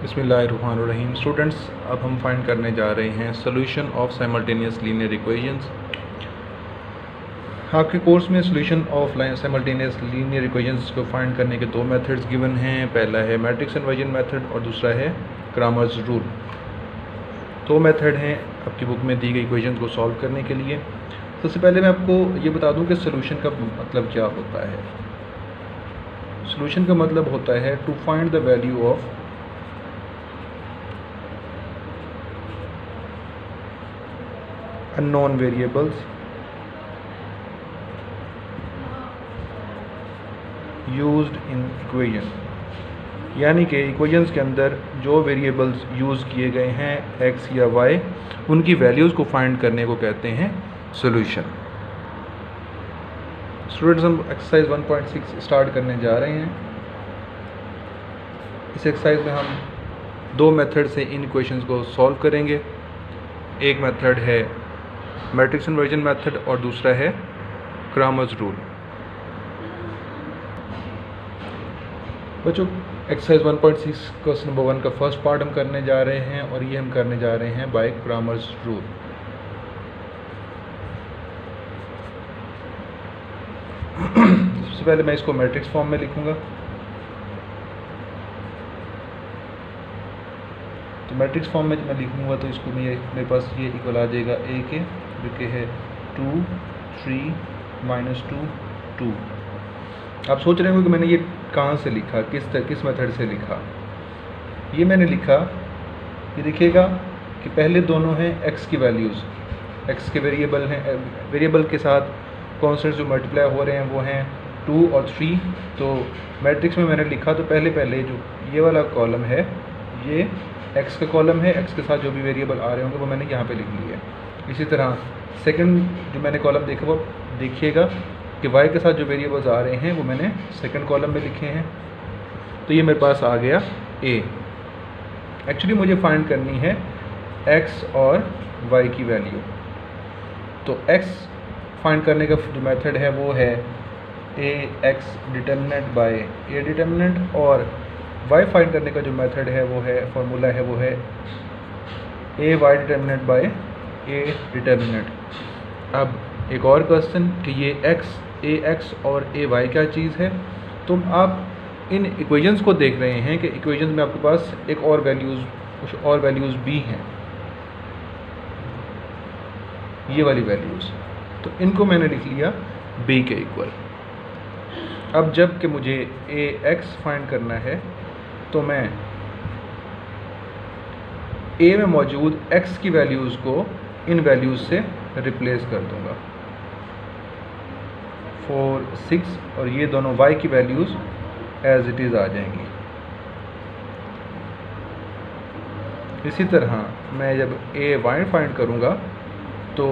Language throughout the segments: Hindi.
बिस्मिल्लाहिर्रहमानिर्रहीम। स्टूडेंट्स, अब हम फाइंड करने जा रहे हैं solution of simultaneous linear equations. आपके कोर्स में solution of simultaneous linear equations को फाइंड करने के दो मेथड्स गिवन हैं। पहला है मैट्रिक्स इन्वर्जन मेथड और दूसरा है क्रामर्स रूल। दो मेथड हैं आपकी बुक में दी गई इक्वेशंस को सॉल्व करने के लिए। सबसे पहले मैं आपको ये बता दूं कि सोल्यूशन का मतलब क्या होता है। सोल्यूशन का मतलब होता है to find the value of unknown variables used in equation, यानी कि इक्वेशंस के अंदर जो वेरिएबल्स यूज़ किए गए हैं x या y, उनकी वैल्यूज़ को फाइंड करने को कहते हैं सॉल्यूशन। स्टूडेंट्स, हम एक्सरसाइज 1.6 स्टार्ट करने जा रहे हैं। इस एक्सरसाइज में हम दो मेथड से इन इक्वेशंस को सॉल्व करेंगे। एक मेथड है मैट्रिक्स इन्वर्जन मेथड और दूसरा है क्रामर्स रूल। बच्चों, एक्सरसाइज 1.6 क्वेश्चन नंबर 1 का फर्स्ट पार्ट हम करने जा रहे हैं और ये हम करने जा रहे हैं बाय क्रामर्स रूल। सबसे पहले मैं इसको मैट्रिक्स फॉर्म में लिखूंगा। तो मैट्रिक्स फॉर्म में जब मैं लिखूंगा तो इसको मेरे पास ये इक्वल आ जाएगा ए के, जो कि है 2 3 -2 2। आप सोच रहे होंगे कि मैंने ये कहाँ से लिखा, किस मेथड से लिखा। ये मैंने लिखा, ये देखिएगा कि पहले दोनों हैं x की वैल्यूज़, x के वेरिएबल हैं, वेरिएबल के साथ कॉन्स्टेंट्स जो मल्टीप्लाई हो रहे हैं वो हैं 2 और 3। तो मैट्रिक्स में मैंने लिखा तो पहले जो ये वाला कॉलम है ये x का कॉलम है, x के साथ जो भी वेरिएबल आ रहे होंगे वो मैंने यहाँ पे लिख लिए। इसी तरह सेकंड जो मैंने कॉलम देखा वो देखिएगा कि y के साथ जो वेरिएबल्स आ रहे हैं वो मैंने सेकंड कॉलम में लिखे हैं। तो ये मेरे पास आ गया a। एक्चुअली मुझे फाइंड करनी है x और y की वैल्यू। तो x फाइंड करने का जो मेथड है वो है ax determinant by a determinant, और y फाइंड करने का जो मेथड है वो है फॉर्मूला है वो है ay determinant by a determinant. अब एक और क्वेश्चन कि ये ax और ay क्या चीज़ है। तो आप इन इक्वेशंस को देख रहे हैं कि इक्वेशंस में आपके पास एक और कुछ और वैल्यूज़ भी हैं, ये वाली वैल्यूज़। तो इनको मैंने लिख लिया b के इक्वल। अब जब कि मुझे ax फाइंड करना है तो मैं a में मौजूद x की वैल्यूज़ को इन वैल्यूज़ से रिप्लेस कर दूंगा। 4 6 और ये दोनों y की वैल्यूज़ एज इट इज़ आ जाएंगी। इसी तरह मैं जब ay फाइंड करूंगा तो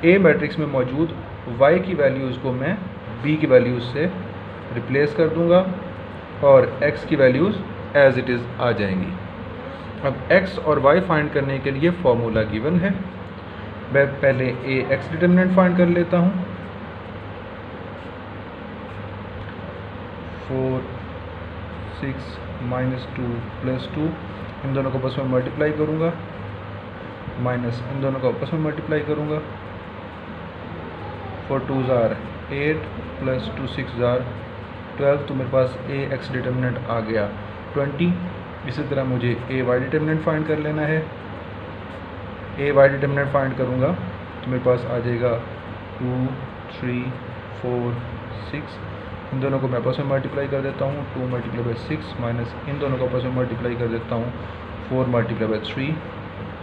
a मैट्रिक्स में मौजूद y की वैल्यूज़ को मैं b की वैल्यूज़ से रिप्लेस कर दूंगा और x की वैल्यूज़ एज इट इज़ आ जाएंगी। अब x और y फाइंड करने के लिए फॉर्मूला गिवन है। मैं पहले ax डिटर्मिनेंट फाइंड कर लेता हूँ। 4 6 -2 + 2, इन दोनों को आपस में मल्टीप्लाई करूँगा, माइनस इन दोनों को आपस में मल्टीप्लाई करूँगा। 4 2s are 8 + 2 6s are 12। तो मेरे पास ax डिटर्मिनेंट आ गया 20। इसी तरह मुझे ay डिटर्मिनेंट फाइंड कर लेना है। ay डिटर्मिनेंट फाइंड करूँगा तो मेरे पास आ जाएगा 2 3 4 6। इन दोनों को मैं आपस में मल्टीप्लाई कर देता हूँ, 2 × 6 माइनस इन दोनों को आपस में मल्टीप्लाई कर देता हूँ, 4 × 3।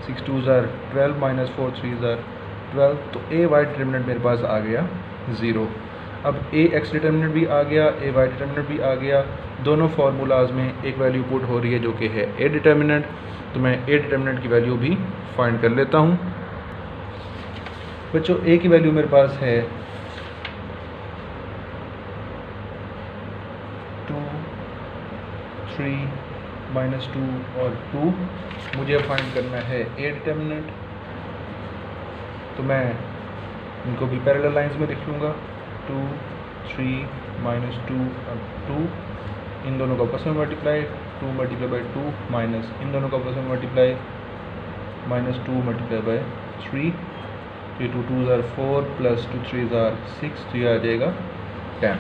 6 2s are 12 - 4 3s are 12। तो ay डिटर्मिनेंट मेरे पास आ गया 0। अब ax डिटर्मिनेंट भी आ गया, ay डिटर्मिनेंट भी आ गया। दोनों फार्मूलाज में एक वैल्यू पुट हो रही है जो कि है a डिटर्मिनेंट। तो मैं a डिटर्मिनेंट की वैल्यू भी फाइंड कर लेता हूँ। बच्चों, a की वैल्यू मेरे पास है 2 3 -2 और 2। मुझे फाइंड करना है a डिटर्मिनेंट। तो मैं इनको भी पैरेलल लाइंस में लिख लूँगा। 2 3 -2 और 2, इन दोनों को आपस में मल्टीप्लाई 2 मल्टीप्लाई बाई 2 माइनस इन दोनों का आपस में मल्टीप्लाई माइनस 2 मल्टीप्लाई बाई 3, तो 2 2 ज़ार 4 प्लस 2 3 ज़ार 6, तो ये आ जाएगा 10।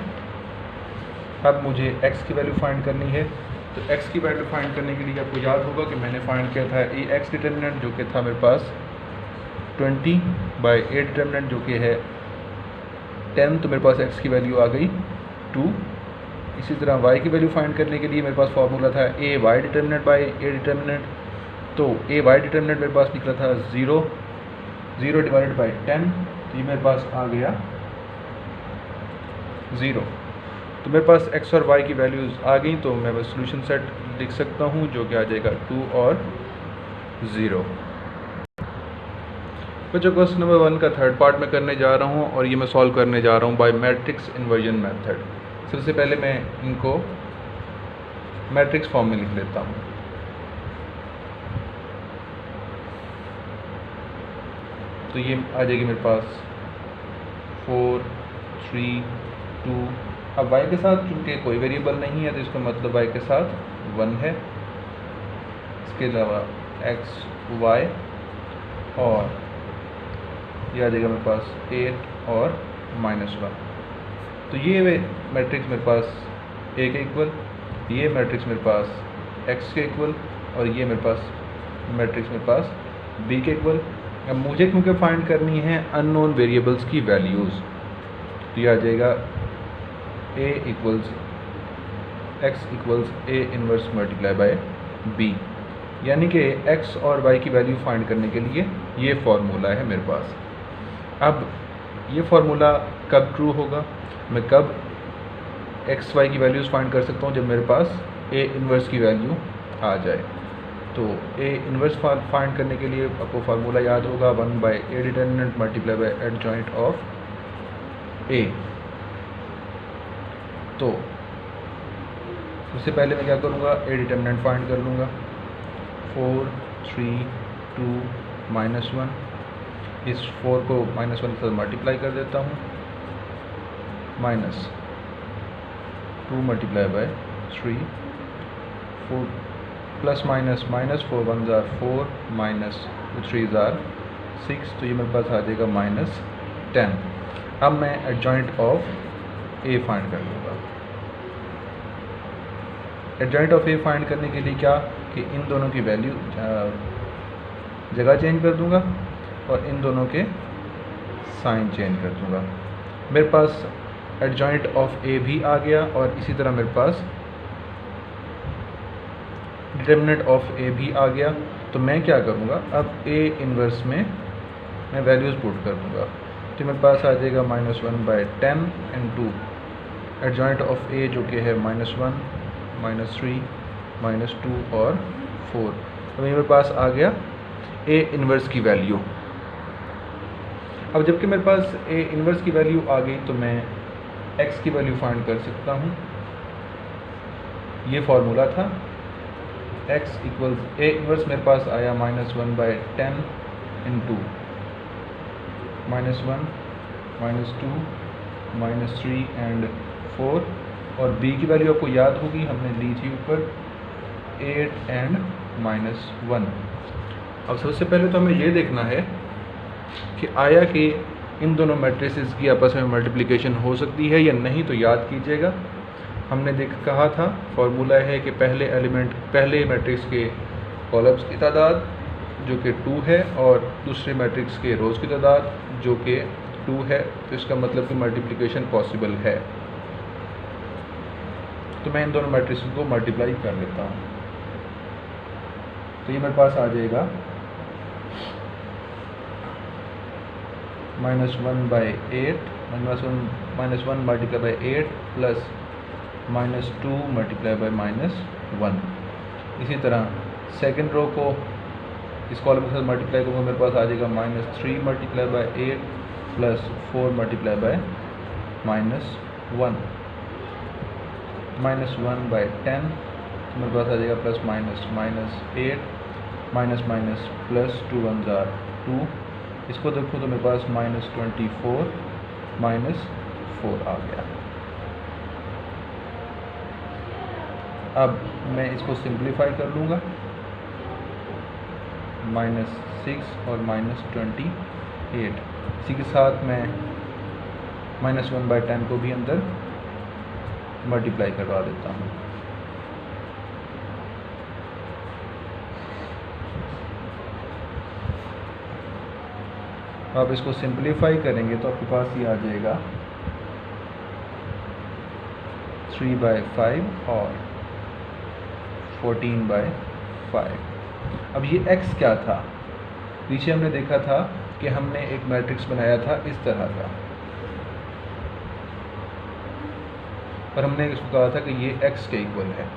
अब मुझे x की वैल्यू फाइंड करनी है। तो x की वैल्यू फाइंड करने के लिए आपको याद होगा कि मैंने फाइंड किया था ए एक्स डिटर्मिनेंट जो कि था मेरे पास 20 बाई ए डिटर्मिनेंट जो कि है 10, तो मेरे पास x की वैल्यू आ गई 2। इसी तरह y की वैल्यू फाइंड करने के लिए मेरे पास फार्मूला था A Y determinant by A determinant, तो ए वाई डिटर्मिनेंट मेरे पास निकला था 0 डिवाइडेड बाई 10, तो ये मेरे पास आ गया 0। तो मेरे पास x और y की वैल्यूज़ आ गई, तो मैं बस सोल्यूशन सेट लिख सकता हूँ जो कि आ जाएगा 2 और 0। बच्चों क्वेश्चन नंबर 1 का थर्ड पार्ट में करने जा रहा हूँ और ये मैं सॉल्व करने जा रहा हूँ बाय मैट्रिक्स इन्वर्जन मेथड। सबसे पहले मैं इनको मैट्रिक्स फॉर्म में लिख लेता हूँ। तो ये आ जाएगी मेरे पास 4 3 2। अब y के साथ चूँकि कोई वेरिएबल नहीं है तो इसका मतलब y के साथ 1 है। इसके अलावा x y और ये आ जाएगा मेरे पास 8 और -1। तो ये मैट्रिक्स मेरे पास a के इक्वल, ये मैट्रिक्स मेरे पास x के इक्वल और ये मेरे पास मैट्रिक्स मेरे पास b के इक्वल। अब मुझे क्योंकि फाइंड करनी है अननोन वेरिएबल्स की वैल्यूज़, तो ये आ जाएगा a equals x equals a inverse multiply by b, यानी कि x और y की वैल्यू फाइंड करने के लिए ये फार्मूला है मेरे पास। अब ये फार्मूला कब ट्रू होगा, मैं कब x y की वैल्यूज़ फाइंड कर सकता हूँ, जब मेरे पास a इनवर्स की वैल्यू आ जाए। तो a इनवर्स फाइंड करने के लिए आपको फार्मूला याद होगा 1 by A determinant multiply by adjoint of a। तो सबसे पहले मैं क्या करूँगा, ए डिटर्मिनेंट फाइंड कर लूँगा। 4 3 2 -1, इस 4 को -1 के साथ मल्टीप्लाई कर देता हूँ, minus 2 multiply by 3 4 plus minus minus 4 1 ज़ार 4 माइनस 3 ज़ार 6, तो ये मेरे पास आ जाएगा -10। अब मैं एडजॉइंट ऑफ ए फाइंड कर लूँगा। एडजॉइंट ऑफ ए फाइंड करने के लिए क्या कि इन दोनों की वैल्यू जगह चेंज कर दूँगा और इन दोनों के साइन चेंज कर दूँगा। मेरे पास एडजॉइंट ऑफ ए भी आ गया और इसी तरह मेरे पास डिटर्मिनेंट ऑफ ए भी आ गया। तो मैं क्या करूँगा, अब ए इन्वर्स में मैं वैल्यूज़ पुट कर दूँगा, तो मेरे पास आ जाएगा -1 बाई 10 इंटू एडजॉइंट ऑफ ए जो कि है -1 -3 -2 और 4। तो मेरे पास आ गया ए इन्वर्स की वैल्यू। अब जबकि मेरे पास ए इन्वर्स की वैल्यू आ गई तो मैं x की वैल्यू फाइंड कर सकता हूँ। ये फार्मूला था x इक्वल्स ए इन्वर्स मेरे पास आया -1 बाई 10 इंटू -1 -2 -3 एंड 4, और b की वैल्यू आपको याद होगी, हमने ली थी ऊपर 8 एंड -1। अब सबसे पहले तो हमें ये देखना है कि आया कि इन दोनों मैट्रिसेस की आपस में मल्टीप्लिकेशन हो सकती है या नहीं। तो याद कीजिएगा हमने कहा था फार्मूला है कि पहले मैट्रिक्स के कॉलम्स की तादाद जो कि 2 है और दूसरे मैट्रिक्स के रोज़ की तादाद जो कि 2 है, तो इसका मतलब कि मल्टीप्लिकेशन पॉसिबल है। तो मैं इन दोनों मैट्रिक्स को मल्टीप्लाई कर लेता हूँ। तो ये मेरे पास आ जाएगा -1 by 8 -1 multiply by 8 plus -2 multiply by -1। इसी तरह सेकंड रो को इस कॉलम के साथ मल्टीप्लाई करूँगा, मेरे पास आ जाएगा -3 multiply by 8 plus 4 multiply by -1 -1 by 10, तो मेरे पास आ जाएगा प्लस -8 माइनस प्लस 2 1 ज़ार 2। इसको देखूँ तो मेरे पास -24 -4 आ गया। अब मैं इसको सिंप्लीफाई कर लूँगा, -6 और -28। इसी के साथ मैं -1/10 को भी अंदर मल्टीप्लाई करवा देता हूँ। आप इसको सिंप्लीफाई करेंगे तो आपके पास ये आ जाएगा 3/5 और 14/5। अब ये x क्या था? पीछे हमने देखा था कि हमने एक मैट्रिक्स बनाया था इस तरह का, और हमने इसको कहा था कि ये x के इक्वल है।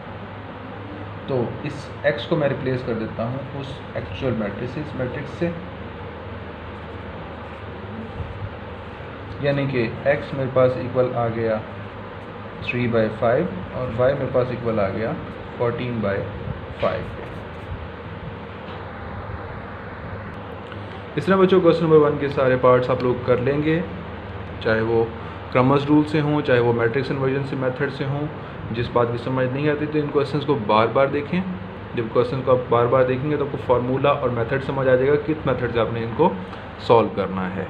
तो इस x को मैं रिप्लेस कर देता हूँ उस एक्चुअल मैट्रिक्स से, यानी कि x मेरे पास इक्वल आ गया 3/5 और y मेरे पास इक्वल आ गया 14/5। इस तरह बच्चों क्वेश्चन नंबर 1 के सारे पार्ट्स आप लोग कर लेंगे, चाहे वो क्रमस रूल से हों, चाहे वो मैट्रिक्स इन्वर्जन से मेथड से हों। जिस बात की समझ नहीं आती तो इन क्वेश्चंस को बार बार देखें। जब क्वेश्चन को आप बार बार देखेंगे तो आपको फार्मूला और मेथड समझ आ जाएगा किस मेथड से आपने इनको सॉल्व करना है।